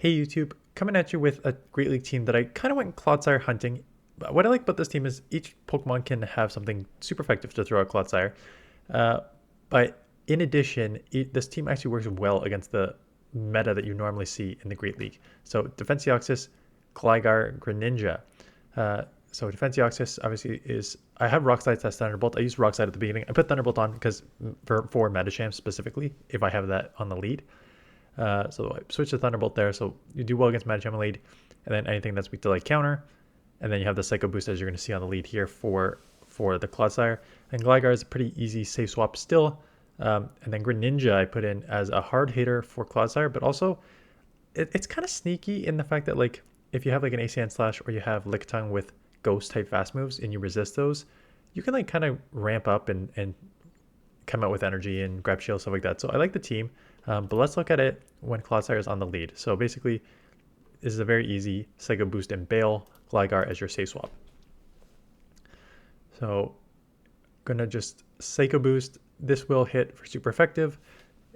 Hey YouTube, coming at you with a Great League team that I kind of went Clodsire hunting. What I like about this team is each Pokemon can have something super effective to throw at Clodsire. Uh, but in addition, this team actually works well against the meta that you normally see in the Great League. So Defenseoxys, Gligar, Greninja. So Defenseoxys obviously is, I have Rock Slide test Thunderbolt. I used Rock Slide at the beginning. I put Thunderbolt on because for Metacham specifically, if I have that on the lead. So I switch to Thunderbolt there. So you do well against Magic Lead, and then anything that's weak to like counter, and then you have the Psycho Boost as you're going to see on the lead here for the Clodsire. And Gligar is a pretty easy safe swap still. And then Greninja I put in as a hard hitter for Clodsire, but also it's kind of sneaky in the fact that like if you have like an AC Sandslash or you have Lickitung with Ghost type fast moves and you resist those, you can like kind of ramp up and come out with energy and grab shield, stuff like that. So I like the team, but let's look at it when Clodsire is on the lead. So basically, this is a very easy Psycho Boost and Bail Gligar as your safe swap. So gonna just Psycho Boost. This will hit for super effective.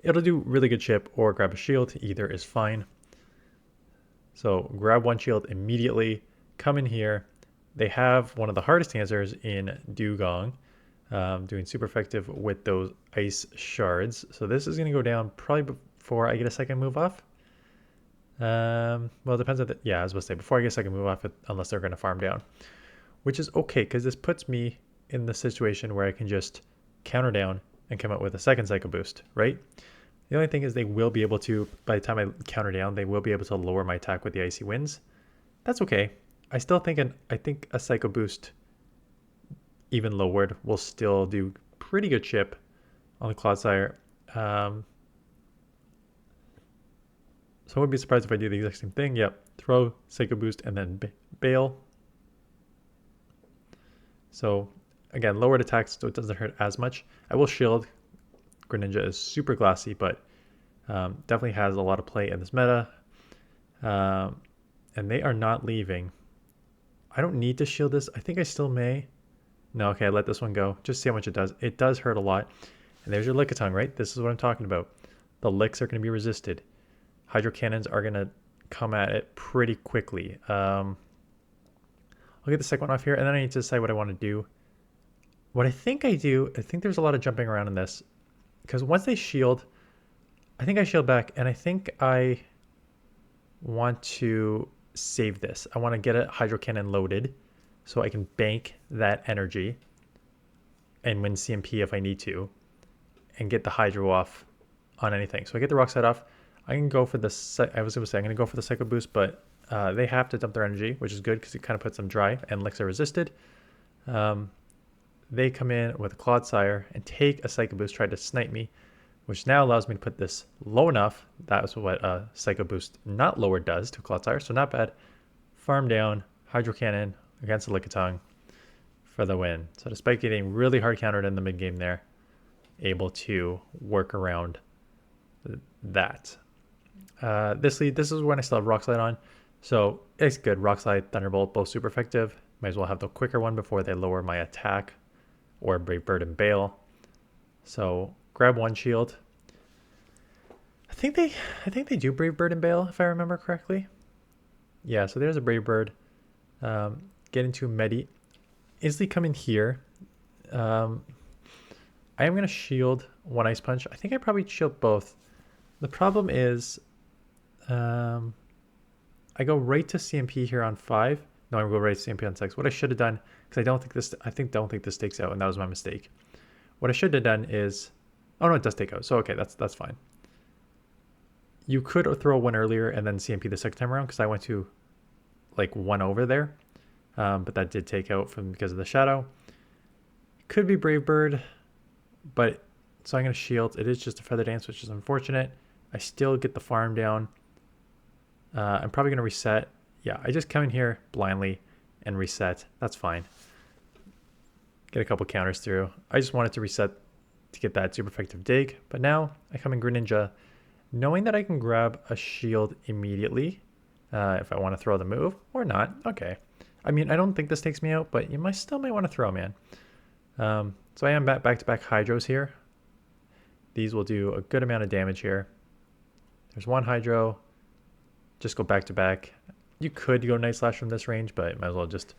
It'll do really good chip or grab a shield. Either is fine. So grab one shield immediately. Come in here. They have one of the hardest answers in Dugong. Doing super effective with those ice shards. So this is going to go down probably before I get a second move off. Well, it depends on yeah, I was going to say before I get a second move off, unless they're going to farm down, which is okay because this puts me in the situation where I can just counter down and come out with a second Psycho Boost, right? The only thing is they will be able to, by the time I counter down, they will be able to lower my attack with the Icy Winds. That's okay. I still think I think a Psycho Boost even lowered will still do pretty good chip on the Clodsire. So I wouldn't be surprised if I do the exact same thing. Yep, throw, Psycho Boost, and then bail. So again, lowered attacks so it doesn't hurt as much. I will shield. Greninja is super glassy, but definitely has a lot of play in this meta. And they are not leaving. I don't need to shield this. I think I still may. No, okay, I let this one go. Just see how much it does. It does hurt a lot. And there's your Lickitung, right? This is what I'm talking about. The licks are going to be resisted. Hydro Cannons are going to come at it pretty quickly. I'll get the second one off here, and then I need to decide what I want to do. What I think I do, I think there's a lot of jumping around in this. Because once they shield, I think I shield back, and I think I want to save this. I want to get a Hydro Cannon loaded, so I can bank that energy and win CMP if I need to and get the Hydro off on anything. So I get the Rock Slide off. I can go for the, I was going to say I'm going to go for the Psycho Boost, but they have to dump their energy, which is good because it kind of puts them dry and licks are resisted. They come in with a Clodsire and take a Psycho Boost, try to snipe me, which now allows me to put this low enough. That is what a Psycho Boost not lowered does to Clodsire, so not bad. Farm down, Hydro Cannon against the Lickitung for the win. So despite getting really hard countered in the mid game there, able to work around that. This lead, this is when I still have Rock Slide on, so it's good. Rock Slide, Thunderbolt, both super effective. Might as well have the quicker one before they lower my attack, or Brave Bird and Bail. So grab one shield. I think they do Brave Bird and Bail if I remember correctly. Yeah, so there's a Brave Bird. Get into Medi. Instantly come in here. I am going to shield one Ice Punch. I think I probably shield both. The problem is I go right to CMP here on 5. No, I'm going to go right to CMP on 6. What I should have done, because I don't think this takes out, and that was my mistake. What I should have done is, oh no, it does take out. So okay, that's fine. You could throw one earlier and then CMP the second time around, because I went to like one over there. But that did take out because of the shadow. It could be Brave Bird, but so I'm going to shield. It is just a Feather Dance, which is unfortunate. I still get the farm down. I'm probably going to reset. Yeah, I just come in here blindly and reset. That's fine. Get a couple counters through. I just wanted to reset to get that super effective dig. But now I come in Greninja, knowing that I can grab a shield immediately if I want to throw the move or not. Okay. I mean, I don't think this takes me out, but you still might want to throw, man. So I am back-to-back Hydros here. These will do a good amount of damage here. There's one Hydro, just go back to back. You could go Ninetales from this range, but might as well just,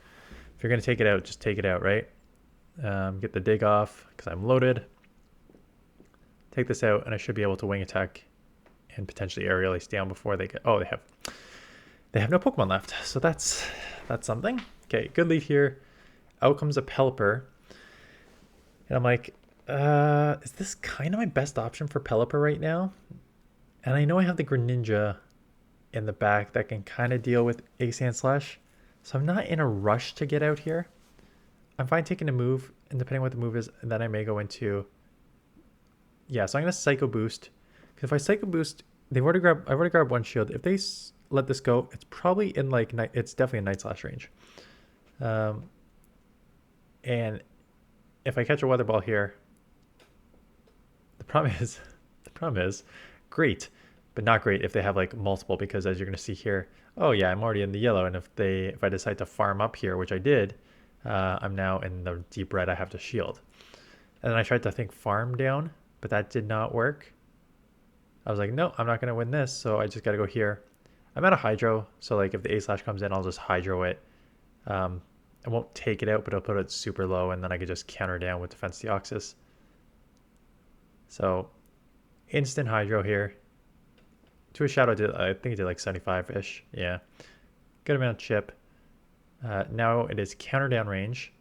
if you're going to take it out, just take it out, right? Get the dig off because I'm loaded. Take this out, and I should be able to wing attack and potentially aerial ace down before they get... Oh, they have no Pokemon left, so that's something. Okay, good lead here. Out comes a Pelipper. And I'm like, is this kind of my best option for Pelipper right now? And I know I have the Greninja in the back that can kind of deal with a Sandslash. So I'm not in a rush to get out here. I'm fine taking a move, and depending on what the move is, then I may go into... Yeah, so I'm going to Psycho Boost. Because if I Psycho Boost, I've already grabbed one shield. If they let this go, it's probably in like... It's definitely a Ninetales range. And if I catch a Weather Ball here, the problem is great, but not great if they have like multiple, because as you're going to see here, oh yeah, I'm already in the yellow, and if I decide to farm up here, which I did, I'm now in the deep red. I have to shield. And then I tried to think farm down, but that did not work. I was like, no, I'm not going to win this, so I just got to go here. I'm out of Hydro, so like if the A-Slash comes in, I'll just Hydro it. I won't take it out, but I'll put it super low, and then I could just counter down with Defense Deoxys. So, instant Hydro here. To a Shadow, I think it did like 75-ish. Yeah. Good amount of chip. Now it is counter down range.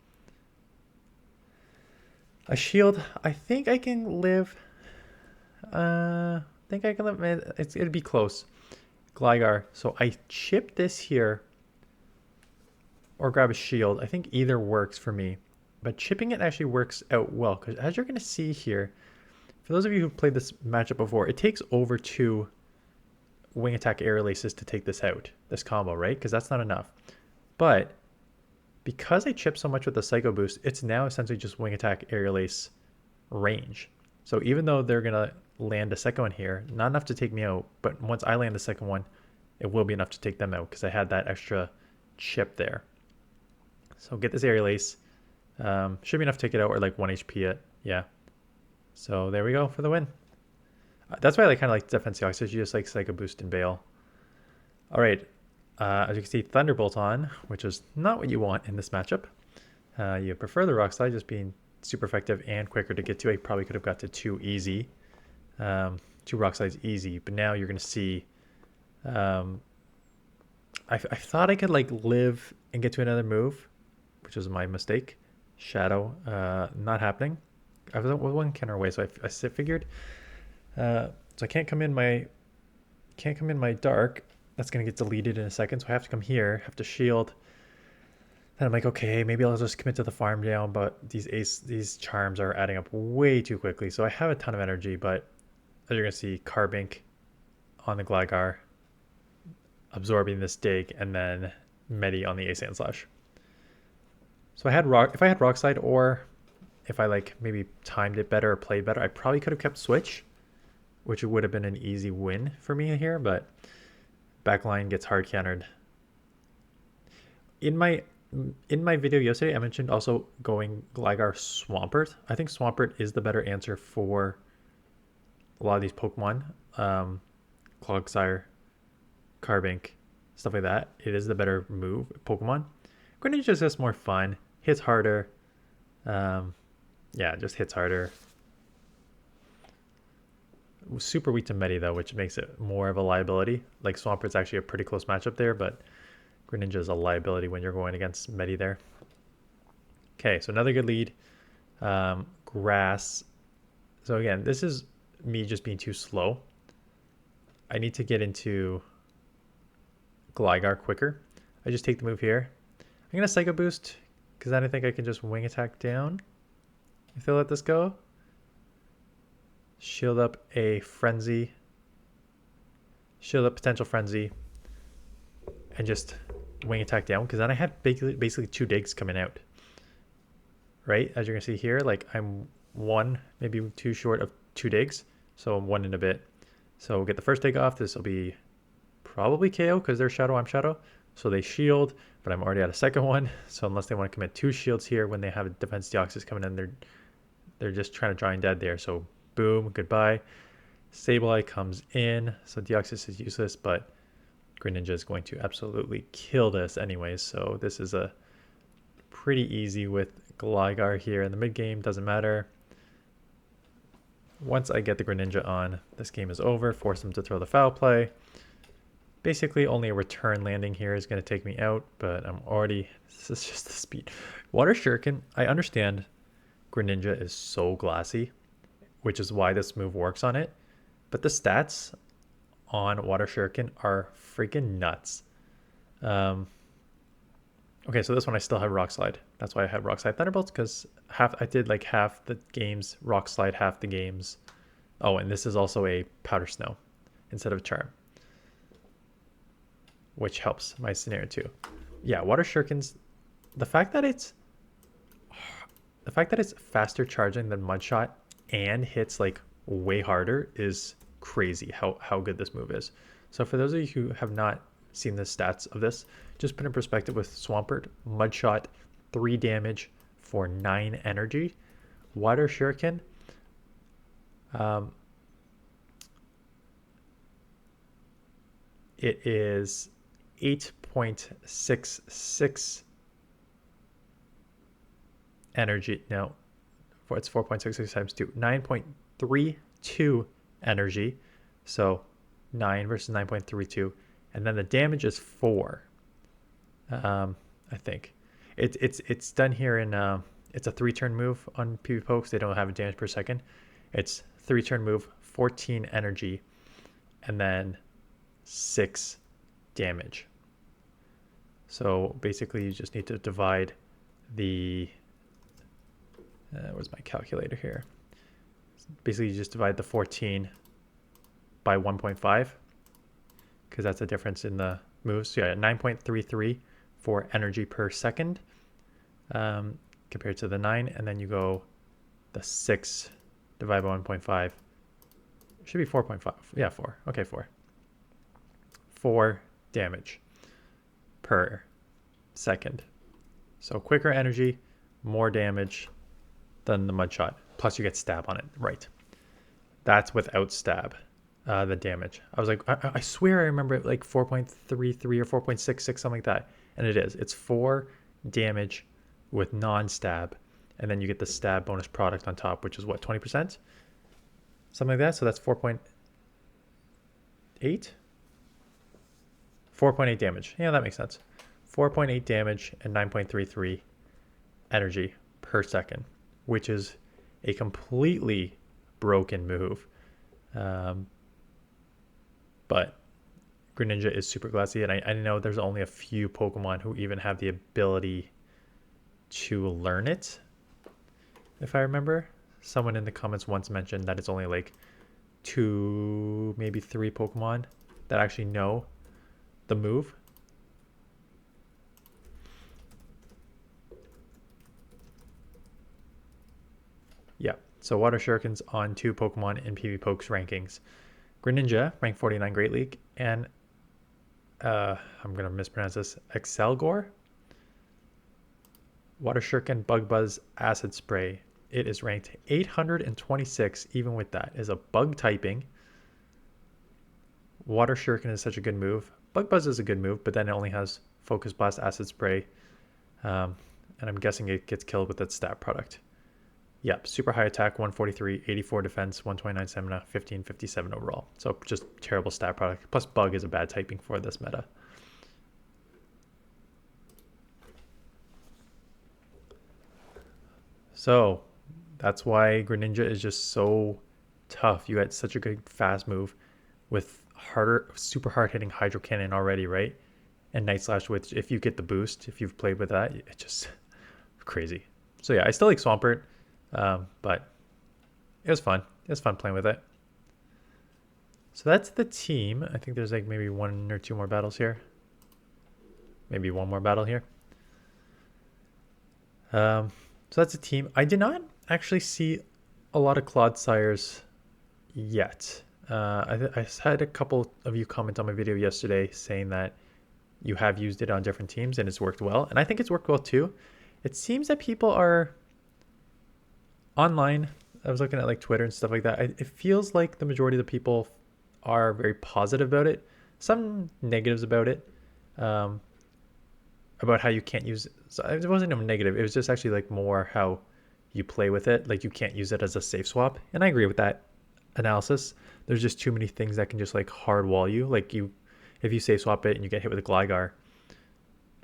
A shield, I think I can live. It'd be close. Gligar. So I chip this here or grab a shield. I think either works for me. But chipping it actually works out well, because as you're going to see here, for those of you who've played this matchup before, it takes over 2 Wing Attack Aerial Aces to take this out, this combo, right? Because that's not enough. But because I chip so much with the Psycho Boost, it's now essentially just Wing Attack Aerial Ace range. So even though they're going to land a second one here, not enough to take me out, but once I land the second one, it will be enough to take them out because I had that extra chip there. So get this Aerial Ace. Should be enough to take it out, or like 1 HP it. Yeah. So there we go for the win. That's why I kind of like Defense Deoxys. You just like Psycho Boost and Bail. All right. As you can see, Thunderbolt on, which is not what you want in this matchup. You prefer the Rock Slide, just being super effective and quicker to get to. I probably could have got to 2 easy. 2 Rock Slides easy, but now you're going to see... I thought I could like live and get to another move, which was my mistake. Shadow, not happening. I was one counter away, so I figured. So I can't come in my dark. That's gonna get deleted in a second, so I have to come here, have to shield. Then I'm like, okay, maybe I'll just commit to the farm down, but these charms are adding up way too quickly. So I have a ton of energy, but as you're gonna see, Carbink on the Gligar, absorbing this dig, and then Medi on the Sandslash. So if I had Rock Slide, or if I like maybe timed it better or played better, I probably could have kept Switch, which would have been an easy win for me here, but backline gets hard countered. In my video yesterday, I mentioned also going Gligar Swampert. I think Swampert is the better answer for a lot of these Pokemon. Clodsire, Carbink, stuff like that. It is the better move Pokemon. Greninja is just more fun, hits harder. Yeah, just hits harder. Super weak to Medi though, which makes it more of a liability. Like Swampert's actually a pretty close matchup there, but Greninja is a liability when you're going against Medi there. Okay, so another good lead. Grass. So again, this is me just being too slow. I need to get into Gligar quicker. I just take the move here. I'm going to Psycho Boost, because then I think I can just Wing Attack down if they let this go. Shield up a Frenzy. Shield up potential Frenzy. And just Wing Attack down, because then I had basically 2 digs coming out. Right? As you're going to see here, like I'm 1, maybe 2 short of 2 digs. So I'm 1 in a bit. So we'll get the first dig off. This will be probably KO, because they're Shadow, I'm Shadow. So they shield, but I'm already at a second one. So unless they want to commit 2 shields here when they have a Defense Deoxys coming in, they're just trying to draw dead there. So boom, goodbye. Sableye comes in. So Deoxys is useless, but Greninja is going to absolutely kill this anyways. So this is a pretty easy with Gligar here in the mid game. Doesn't matter. Once I get the Greninja on, this game is over. Force him to throw the foul play. Basically, only a return landing here is going to take me out, but I'm already... This is just the speed. Water Shuriken, I understand Greninja is so glassy, which is why this move works on it. But the stats on Water Shuriken are freaking nuts. Okay, so this one I still have Rock Slide. That's why I have Rock Slide Thunderbolts, because I did like half the games Rock Slide, half the games. Oh, and this is also a Powder Snow instead of Charm, which helps my scenario too. Yeah, Water Shurikens, the fact that it's faster charging than Mudshot and hits like way harder is crazy how good this move is. So for those of you who have not seen the stats of this, just put in perspective with Swampert, Mudshot, 3 damage for 9 energy. Water Shuriken, it is 8.66 energy. No, it's 4.66 times 2. 9.32 energy. So 9 versus 9.32. And then the damage is 4. I think. It's done here in... it's a 3-turn move on PvP Pokes. They don't have a damage per second. It's 3-turn move, 14 energy, and then 6 damage. So basically you just need to divide the... where's my calculator here? Basically you just divide the 14 by 1.5, because that's the difference in the moves. So yeah, 9.33 for energy per second compared to the 9, and then you go the 6 divided by 1.5. It should be 4.5. Yeah, 4. Okay, 4. 4 damage per second. So quicker energy, more damage than the Mudshot. Plus you get stab on it. Right. That's without stab. The damage. I was like, I swear I remember it like 4.33 or 4.66, something like that. And it is. It's 4 damage with non-stab. And then you get the stab bonus product on top, which is what, 20%? Something like that. So that's 4.8? 4.8 damage. Yeah, that makes sense. 4.8 damage and 9.33 energy per second, which is a completely broken move. But Greninja is super glassy, and I know there's only a few Pokemon who even have the ability to learn it. If I remember, someone in the comments once mentioned that it's only like 2, maybe 3 Pokemon that actually know the move. Yeah, so Water Shuriken's on 2 Pokemon in PvP Pokes rankings. Greninja, rank 49 Great League, and I'm going to mispronounce this, Excelgor. Water Shuriken, Bug Buzz, Acid Spray. It is ranked 826, even with that. It is a bug typing. Water Shuriken is such a good move. Bug Buzz is a good move, but then it only has Focus Blast, Acid Spray. And I'm guessing it gets killed with that stat product. Yep, super high attack, 143, 84 defense, 129 stamina, 1557 overall. So just terrible stat product. Plus bug is a bad typing for this meta. So that's why Greninja is just so tough. You had such a good fast move with super hard hitting Hydro Cannon already, right? And Night Slash, which if you get the boost, if you've played with that, it's just crazy. So yeah, I still like Swampert. But it was fun. It was fun playing with it. So that's the team. I think there's like maybe 1 or 2 more battles here. Maybe 1 more battle here. So that's a team. I did not actually see a lot of Clodsires yet. I had a couple of you comment on my video yesterday saying that you have used it on different teams and it's worked well. And I think it's worked well too. It seems that people are... online, I was looking at like Twitter and stuff like that. It feels like the majority of the people are very positive about it. some negatives about it, about how you can't use it. So it wasn't even negative. It was just actually like more how you play with it. Like you can't use it as a safe swap. And I agree with that analysis. There's just too many things that can just like hard wall you. Like if you safe swap it and you get hit with a Gligar,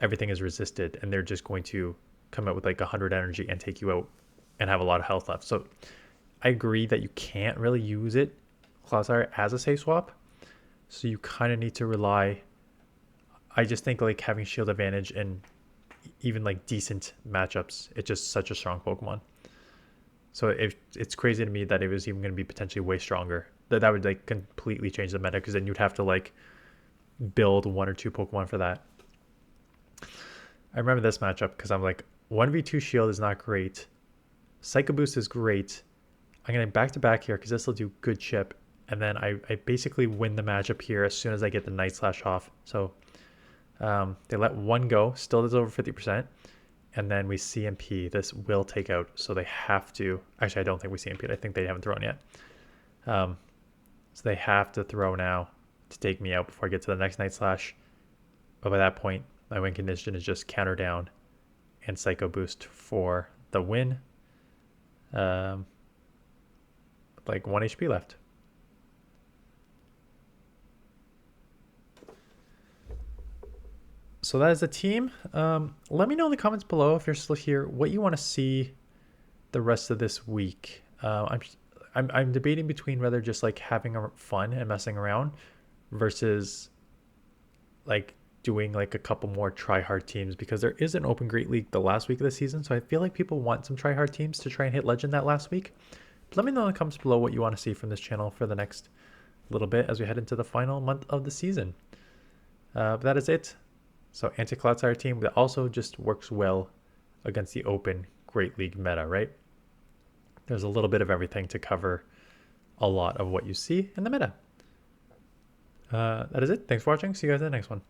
everything is resisted and they're just going to come out with like 100 energy and take you out and have a lot of health left. So I agree that you can't really use it, Clodsire, as a safe swap. So you kind of need to rely. I just think like having shield advantage and even like decent matchups, it's just such a strong Pokemon. So it's crazy to me that it was even going to be potentially way stronger. That would like completely change the meta, because then you'd have to like build 1 or 2 Pokemon for that. I remember this matchup because I'm like, 1v2 shield is not great. Psycho Boost is great. I'm going to back to back here because this will do good chip. And then I basically win the matchup here as soon as I get the Nightslash off. So they let 1 go, still does over 50%. And then we CMP. This will take out, so they have to. Actually, I don't think we CMP'd. I think they haven't thrown yet. So they have to throw now to take me out before I get to the next Nightslash. But by that point, my win condition is just counter down and Psycho Boost for the win. Like 1 HP left. So that is the team. Let me know in the comments below, if you're still here, what you want to see the rest of this week. I'm debating between whether just like having fun and messing around versus like doing like a couple more try hard teams, because there is an open great league the last week of the season. So I feel like people want some try hard teams to try and hit legend that last week. But let me know in the comments below what you want to see from this channel for the next little bit as we head into the final month of the season. But that is it. So anti-Clodsire team that also just works well against the open Great League meta, right? There's a little bit of everything to cover a lot of what you see in the meta. That is it. Thanks for watching. See you guys in the next one.